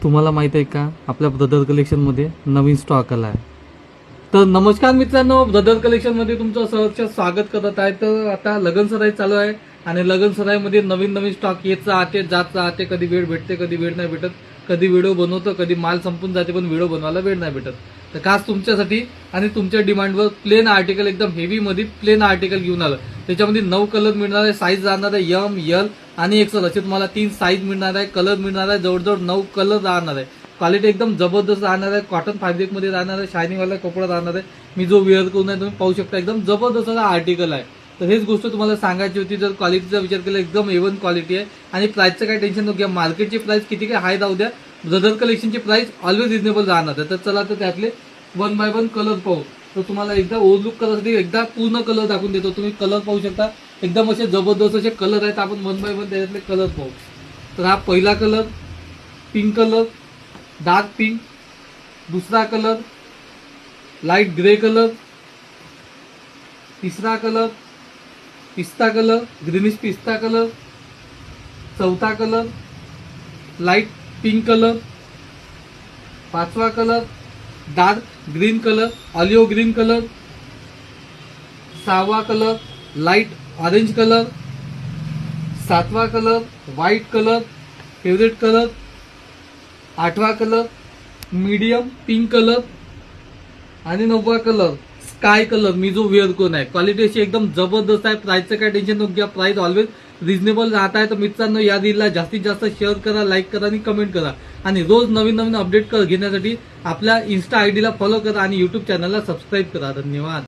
तुम्हाला माहित आहे का आपल्या ब्रदर कलेक्शनमध्ये नवीन स्टॉक आला आहे. तर नमस्कार मित्रांनो, ब्रदर कलेक्शनमध्ये तुमचं सहर्ष स्वागत करत आहे. तर आता लगन सराई चालू आहे आणि लगन सराईमध्ये नवीन नवीन स्टॉक येत राहते जात राहते. कधी वेळ भेटते, कधी वेळ नाही भेटत, कधी व्हिडिओ बनवतो, कधी माल संपून जाते पण व्हिडिओ बनवायला वेळ नाही भेटत. तर खास तुमच्यासाठी आणि तुमच्या डिमांडवर प्लेन आर्टिकल, एकदम हेवी मध्ये प्लेन आर्टिकल घेऊन आलं. त्याच्यामध्ये 9 कलर मिळणार आहे, साईज राहणार आहे एम, एल आणि एक्सेल असे तुम्हाला 3 साईज मिळणार आहे, कलर मिळणार आहे, जवळजवळ 9 कलर राहणार आहे. क्वालिटी एकदम जबरदस्त राहणार आहे, कॉटन फॅब्रिक मध्ये राहणार आहे, शायनिंग वाला कपडा राहणार आहे. मी जो वेअर करून आहे तुम्ही पाहू शकता, एकदम जबरदस्त आर्टिकल आहे. तर हेच गोष्ट तुम्हाला सांगायची होती. जर क्वालिटीचा विचार केला एकदम A1 क्वालिटी आहे आणि प्राइसचं काही टेन्शन नको घ्या. मार्केटची प्राइस किती काय हाय जाऊ द्या, ब्रदर कलेक्शनची प्राइस ऑलवेज रिजनेबल राहणार आहे. तर चला तर त्यातले 1 बाय 1 कलर पाहू. तर तुम्हाला एकदा ओव्हरलुक करायसाठी एकदा पूर्ण कलर दाखवून देतो. तुम्ही कलर पाहू शकता, एकदम असे जबरदस्त असे कलर आहेत. आपण 1 बाय 1 त्याच्यातले कलर पाहू. तर हा पहिला colour pink colour, dark pink. दुसरा कलर लाईट ग्रे कलर. तिसरा कलर पिस्ता कलर, ग्रीनिश पिस्ता कलर. चौथा कलर लाईट पिंक कलर. पाचवा colour dark green colour, olive green colour. सहावा कलर लाईट ऑरेंज कलर. सातवा colour white colour, favourite colour. आठवा colour medium pink colour आणि 9वा colour sky colour. मी जो wear कोण आहे, क्वालिटी अशी एकदम जबरदस्त आहे. प्राइसचं काय टेन्शन नको घ्या, प्राइस ऑलवेज रिजनेबल राहत आहे. तर मित्रांनो, या रीलला जास्तीत जास्त शेअर करा, लाईक करा आणि कमेंट करा. आणि रोज नवीन नवीन अपडेट घेण्यासाठी आपल्या इन्स्टा आयडीला फॉलो करा आणि युट्यूब चॅनलला सबस्क्राईब करा. धन्यवाद.